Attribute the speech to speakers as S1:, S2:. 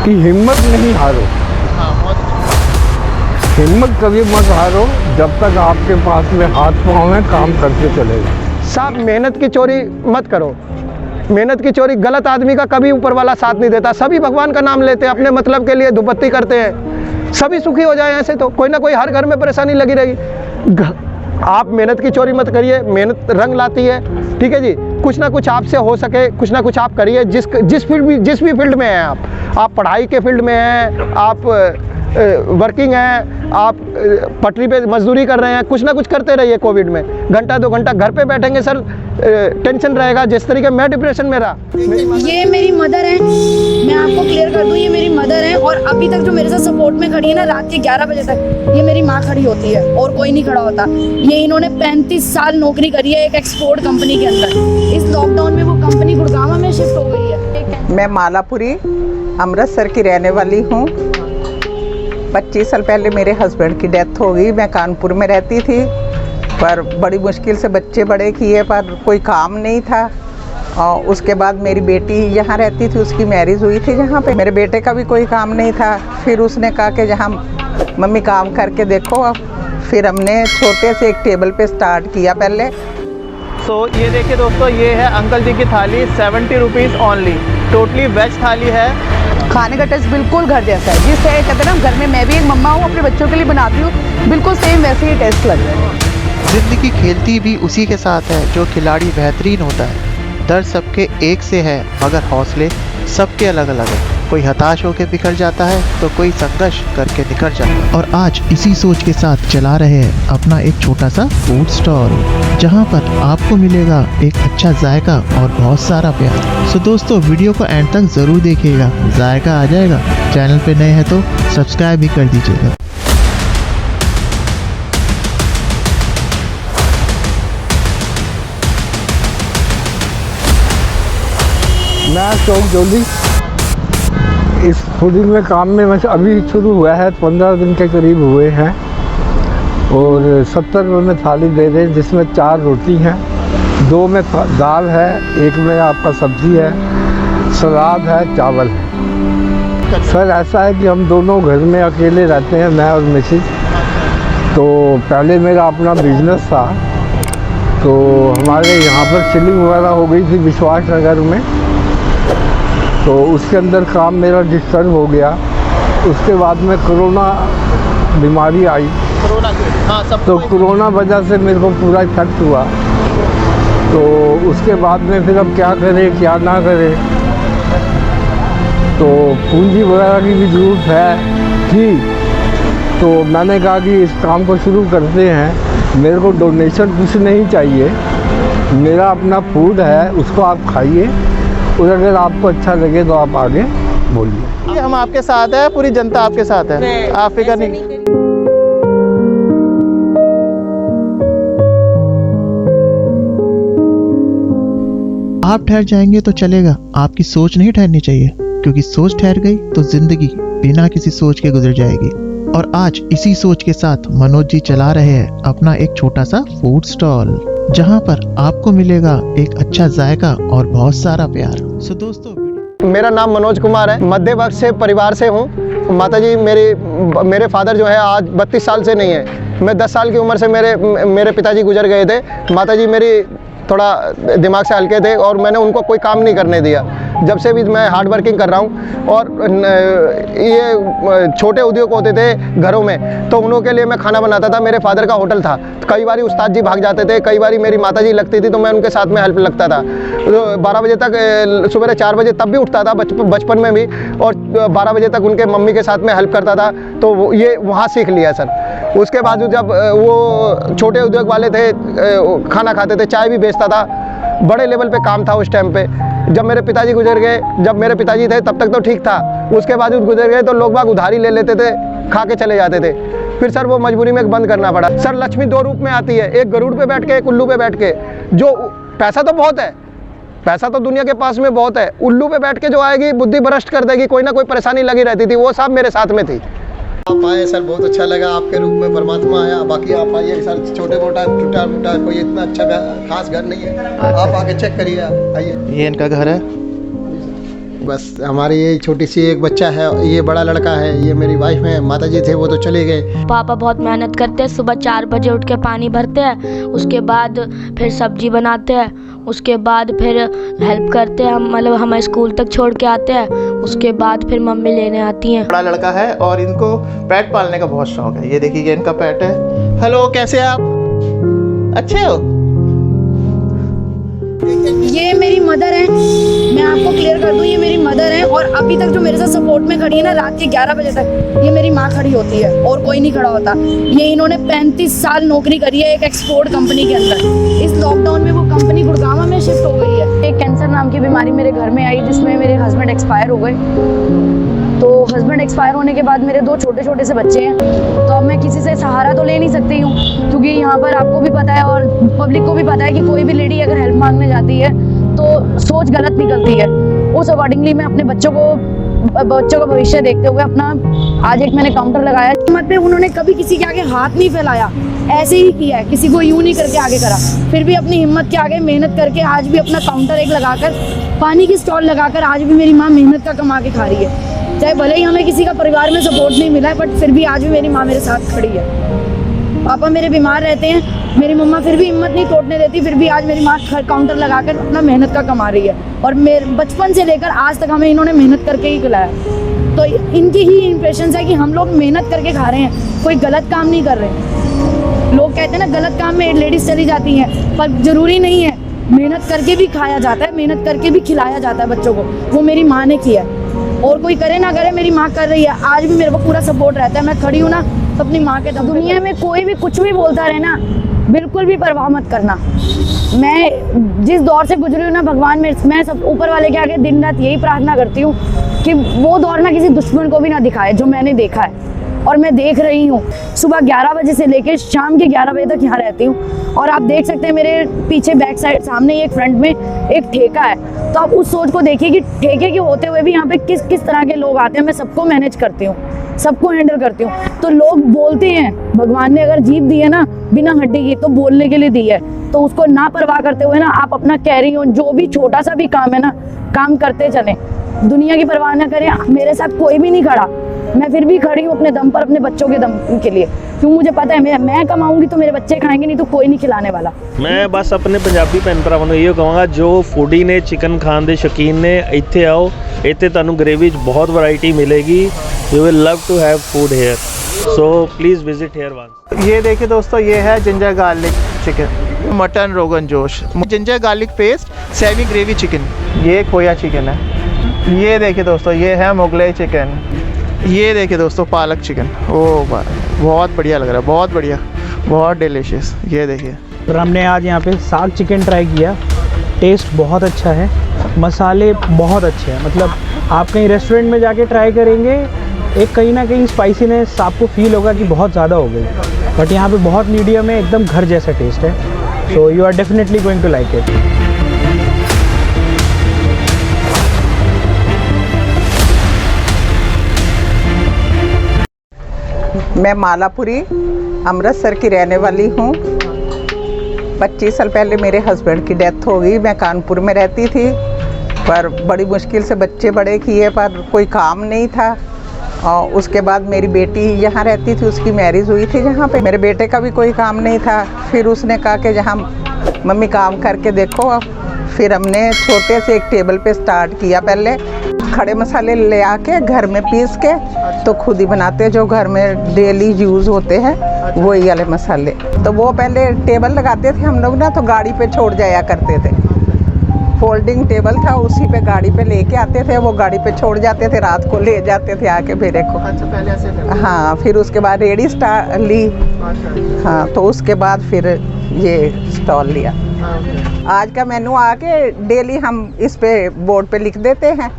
S1: कि हिम्मत नहीं हारो। हिम्मत कभी मत हारो जब तक आपके पास में हाथ पाँव में काम करते चले जाओ।
S2: साहब मेहनत की चोरी मत करो। मेहनत की चोरी गलत आदमी का कभी ऊपर वाला साथ नहीं देता। सभी भगवान का नाम लेते हैं, अपने मतलब के लिए धुपत्ती करते हैं, सभी सुखी हो जाए। ऐसे तो कोई ना कोई हर घर में परेशानी लगी रहेगी। आप मेहनत की चोरी मत करिए, मेहनत रंग लाती है, ठीक है जी। कुछ ना कुछ आपसे हो सके, कुछ ना कुछ आप करिए। जिस जिस भी फील्ड में हैं आप पढ़ाई के फील्ड में हैं, आप वर्किंग हैं, आप पटरी पे मजदूरी कर रहे हैं, कुछ ना कुछ करते रहिए। कोविड में घंटा 2 घंटा घर पे बैठेंगे सर, टेंशन रहेगा। जिस तरीके मैं डिप्रेशन में रहा।
S3: ये मेरी मदर है, मैं आपको क्लियर कर दूं, ये मेरी मदर है। और अभी तक जो मेरे साथ सपोर्ट में खड़ी है ना, रात के 11 बजे तक ये मेरी माँ खड़ी होती है और कोई नहीं खड़ा होता। ये इन्होंने 35 साल नौकरी करी है एक एक्सपोर्ट कंपनी के अंदर। इस लॉकडाउन में वो कंपनी गुड़गांव में शिफ्ट हो गई है।
S4: मैं मालापुरी अमृतसर की रहने वाली हूँ। 25 साल पहले मेरे हस्बैंड की डेथ हो गई। मैं कानपुर में रहती थी, पर बड़ी मुश्किल से बच्चे बड़े किए, पर कोई काम नहीं था। और उसके बाद मेरी बेटी यहाँ रहती थी, उसकी मैरिज हुई थी यहाँ पे। मेरे बेटे का भी कोई काम नहीं था। फिर उसने कहा कि जहाँ मम्मी काम करके देखो। फिर हमने छोटे से एक टेबल पे स्टार्ट किया पहले।
S5: ये देखिए दोस्तों, ये है अंकल जी की थाली, 70 रुपीज़ ओनली। टोटली वेज थाली है।
S6: खाने का टेस्ट बिल्कुल घर जैसा है। जिस तरह कहते हैं ना, घर में मैं भी एक मम्मा हूँ, अपने बच्चों के लिए बनाती हूँ, बिल्कुल सेम वैसे ही टेस्ट लग रहा है।
S7: जिंदगी खेलती भी उसी के साथ है जो खिलाड़ी बेहतरीन होता है। दर्द सबके एक से है, मगर हौसले सबके अलग अलग हैं। कोई हताश होकर बिखर जाता है तो कोई संघर्ष करके निकल जाता है। और आज इसी सोच के साथ चला रहे हैं अपना एक छोटा सा फूड स्टॉल, जहां पर आपको मिलेगा एक अच्छा जायका और बहुत सारा प्यार। सो दोस्तों, वीडियो को एंड तक ज़रूर देखिएगा, जायका आ जाएगा। चैनल पे नए हैं तो सब्सक्राइब भी कर दीजिएगा।
S1: मैं चौक जोली इस फूडिंग में काम में मैं अभी शुरू हुआ है, 15 दिन के करीब हुए हैं। और 70 रुपये में थाली दे रहे हैं, जिसमें 4 रोटी हैं, 2 में दाल है, 1 में आपका सब्जी है, सलाद है, चावल है। सर ऐसा है कि हम दोनों घर में अकेले रहते हैं, मैं और मिसेज। तो पहले मेरा अपना बिजनेस था, तो हमारे यहाँ पर सीलिंग वगैरह हो गई थी विश्वास नगर में, तो उसके अंदर काम मेरा डिस्टर्ब हो गया। उसके बाद में कोरोना बीमारी आई, तो कोरोना वजह से मेरे को पूरा इफेक्ट हुआ। तो उसके बाद में फिर अब क्या करें क्या ना करें, तो पूंजी वगैरह की भी ज़रूरत है थी। तो मैंने कहा कि इस काम को शुरू करते हैं। मेरे को डोनेशन कुछ नहीं चाहिए, मेरा अपना फूड है, उसको आप खाइए और अगर आपको अच्छा लगे तो आप आगे बोलिए।
S5: हम आपके साथ हैं, पूरी जनता आपके साथ है, आप फिक्र नहीं।
S7: आप ठहर जाएंगे तो चलेगा, आपकी सोच नहीं ठहरनी चाहिए, क्योंकि सोच ठहर गई तो जिंदगी बिना किसी सोच के गुजर जाएगी। और आज इसी सोच के साथ मनोज जी चला रहे हैं अपना एक छोटा सा फूड स्टॉल, जहां पर आपको मिलेगा एक अच्छा जायका और बहुत सारा प्यार। सो दोस्तों,
S2: मेरा नाम मनोज कुमार है, मध्य वर्ग से परिवार से हूँ। माताजी मेरे फादर जो है आज 32 साल से नहीं है। मैं 10 साल की उम्र से मेरे पिताजी गुजर गए थे। माताजी मेरी थोड़ा दिमाग से हल्के थे और मैंने उनको कोई काम नहीं करने दिया। जब से भी मैं हार्ड वर्किंग कर रहा हूँ। और ये छोटे उद्योग होते थे घरों में, तो उन्हों के लिए मैं खाना बनाता था। मेरे फादर का होटल था, कई बारी उस्ताद जी भाग जाते थे, कई बारी मेरी माताजी लगती थी तो मैं उनके साथ में हेल्प लगता था। तो 12 बजे तक, सुबह 4 बजे तब भी उठता था बचपन में भी, और 12 बजे तक उनके मम्मी के साथ में हेल्प करता था। तो ये वहाँ सीख लिया सर। उसके बाद जब वो छोटे उद्योग वाले थे, खाना खाते थे, चाय भी बेचता था, बड़े लेवल पे काम था उस टाइम पे। जब मेरे पिताजी गुजर गए, जब मेरे पिताजी थे तब तक तो ठीक था, उसके बाद गुजर गए तो लोग बाग उधारी ले लेते थे, खा के चले जाते थे। फिर सर वो मजबूरी में बंद करना पड़ा। सर लक्ष्मी 2 रूप में आती है, एक गरुड़ पे बैठ के, एक उल्लू पे बैठ के। जो पैसा तो बहुत है, पैसा तो दुनिया के पास में बहुत है, उल्लू पे बैठ के जो आएगी बुद्धि भ्रष्ट कर देगी, कोई ना कोई परेशानी लगी रहती थी। वो सब मेरे साथ में थी।
S8: आप आए सर, बहुत अच्छा लगा, आपके रूप में परमात्मा आया। बाकी आप आइए सर, छोटे मोटा टूटा फूटा कोई इतना अच्छा खास घर नहीं है, आप आके चेक करिए, आइए।
S7: ये इनका घर है,
S8: बस हमारी ये छोटी सी एक बच्चा है, ये बड़ा लड़का है, ये मेरी वाइफ है। माताजी थे वो तो चले गए।
S9: पापा बहुत मेहनत करते हैं, सुबह 4 बजे उठ के पानी भरते हैं, उसके बाद फिर सब्जी बनाते हैं, उसके बाद फिर हेल्प करते हैं, मतलब हमें स्कूल तक छोड़ के आते हैं, उसके बाद फिर मम्मी लेने आती हैं।
S5: बड़ा लड़का है और इनको पेट पालने का बहुत शौक है। ये देखिए इनका पेट है। हेलो, कैसे हैं आप? अच्छे हो?
S3: ये मेरी मदर है, मैं आपको क्लियर कर दूं, ये मेरी मदर है। और अभी तक जो मेरे साथ सपोर्ट में खड़ी है ना, रात के 11 बजे तक, ये मेरी माँ खड़ी होती है और कोई नहीं खड़ा होता। ये इन्होंने 35 साल नौकरी करी है एक एक्सपोर्ट कंपनी के अंदर। इस लॉकडाउन में वो कंपनी गुड़गांव में शिफ्ट हो गई है। एक कैंसर नाम की बीमारी मेरे घर में आई, जिसमें मेरे हस्बैंड एक्सपायर हो गए। तो हस्बैंड एक्सपायर होने के बाद मेरे 2 छोटे छोटे से बच्चे हैं। तो अब मैं किसी से सहारा तो ले नहीं सकती हूँ, क्योंकि यहाँ पर आपको भी पता है और पब्लिक को भी पता है कि कोई भी लेडी अगर हेल्प मांगने जाती है तो सोच गलत निकलती है। उस अकॉर्डिंगली मैं अपने बच्चों का भविष्य देखते हुए अपना आज एक मैंने काउंटर लगाया। कीमत पे उन्होंने कभी किसी के आगे हाथ नहीं फैलाया, ऐसे ही किया है, किसी को यूं नहीं करके आगे करा। फिर भी अपनी हिम्मत के आगे मेहनत करके आज भी अपना काउंटर एक लगाकर, पानी की स्टॉल लगाकर आज भी मेरी माँ मेहनत का कमा के खा रही है। चाहे भले ही हमें किसी का परिवार में सपोर्ट नहीं मिला है, बट फिर भी आज भी मेरी माँ मेरे साथ खड़ी है। पापा मेरे बीमार रहते हैं, मेरी मम्मा फिर भी हिम्मत नहीं तोड़ने देती, फिर भी आज मेरी माँ काउंटर लगाकर अपना मेहनत का कमा रही है। और मेरे बचपन से लेकर आज तक हमें इन्होंने मेहनत करके ही खिलाया। तो इनकी ही इंप्रेशन है कि हम लोग मेहनत करके खा रहे हैं, कोई गलत काम नहीं कर रहे। लोग कहते हैं ना गलत काम में लेडीज चली जाती हैं, पर जरूरी नहीं है। मेहनत करके भी खाया जाता है, मेहनत करके भी खिलाया जाता है बच्चों को। वो मेरी माँ ने किया है, और कोई करे ना करे, मेरी माँ कर रही है। आज भी मेरे को पूरा सपोर्ट रहता है। मैं खड़ी हूँ ना तो अपनी माँ के दम। दुनिया में कोई भी कुछ भी बोलता रहे ना, बिल्कुल भी परवाह मत करना। मैं जिस दौर से गुजरी हूँ ना, भगवान मैं सब ऊपर वाले के आगे दिन रात यही प्रार्थना करती हूँ कि वो दौर ना किसी दुश्मन को भी ना दिखाए जो मैंने देखा है और मैं देख रही हूँ। सुबह 11 बजे से लेकर शाम के 11 बजे तक यहाँ रहती हूँ। और आप देख सकते हैं मेरे पीछे बैक साइड सामने एक फ्रंट में एक ठेका है। तो आप उस सोच को देखिए कि ठेके के होते हुए भी यहाँ पे किस किस तरह के लोग आते हैं। मैं सबको मैनेज करती हूँ, सबको हैंडल करती हूँ। तो लोग बोलते हैं भगवान ने अगर जीभ दी है ना बिना हड्डी की, तो बोलने के लिए दी है। तो उसको ना परवाह करते हुए ना आप अपना कैरी ऑन, जो भी छोटा सा भी काम है ना, काम करते चलें। दुनिया की परवाह ना करें। मेरे साथ कोई भी नहीं खड़ा, मैं फिर भी खड़ी हूँ अपने दम पर, अपने बच्चों के दम के लिए। क्यों, मुझे पता है मैं कमाऊंगी तो मेरे बच्चे खाएंगे, नहीं तो कोई नहीं खिलाने वाला।
S10: मैं बस अपने पंजाबी भैन भरावां नूं इहो कहांगा, जो फूडी ने, चिकन खान दे शौकीन ने, इत्थे आओ। इत्थे तुहानूं ग्रेवी बहुत वैरायटी मिलेगी। You will love to have food here, so please visit here once.
S5: ये देखिए दोस्तों, ये है ginger garlic chicken, mutton rogan josh, ginger garlic paste, सेवी ग्रेवी चिकन, ये खोया चिकन है। ये देखिए दोस्तों, ये है मुगलई चिकन। ये देखिए दोस्तों, पालक चिकन। ओह बहुत बढ़िया लग रहा है, बहुत बढ़िया, बहुत डिलीशियस। ये देखिए,
S11: और हमने आज यहाँ पे साग चिकन ट्राई किया। टेस्ट बहुत अच्छा है, मसाले बहुत अच्छे हैं। मतलब आप कहीं रेस्टोरेंट में जाके ट्राई करेंगे, एक कहीं ना कहीं स्पाइसीनेस आपको फील होगा कि बहुत ज़्यादा हो गई, बट यहाँ पे बहुत मीडियम है, एकदम घर जैसा टेस्ट है। So you are definitely going to like it.
S4: मैं मालापुरी अमृतसर की रहने वाली हूँ। 25 साल पहले मेरे हस्बैंड की डेथ हो गई। मैं कानपुर में रहती थी, पर बड़ी मुश्किल से बच्चे बड़े किए, पर कोई काम नहीं था। और उसके बाद मेरी बेटी यहाँ रहती थी, उसकी मैरिज हुई थी यहाँ पे। मेरे बेटे का भी कोई काम नहीं था। फिर उसने कहा कि जहाँ मम्मी काम करके देखो। फिर हमने छोटे से एक टेबल पे स्टार्ट किया। पहले खड़े मसाले ले आके घर में पीस के तो खुद ही बनाते, जो घर में डेली यूज़ होते हैं वही वाले मसाले। तो वो पहले टेबल लगाते थे हम लोग ना, तो गाड़ी पे छोड़ जाया करते थे। फोल्डिंग टेबल था, उसी पे गाड़ी पे लेके आते थे, वो गाड़ी पे छोड़ जाते थे, रात को ले जाते थे आके मेरे को।
S5: अच्छा, पहले ऐसे
S4: हाँ, फिर उसके बाद रेडी ली। हाँ, तो उसके बाद फिर ये स्टॉल लिया। आज का मेनू आके डेली हम इस पे बोर्ड पे लिख देते हैं,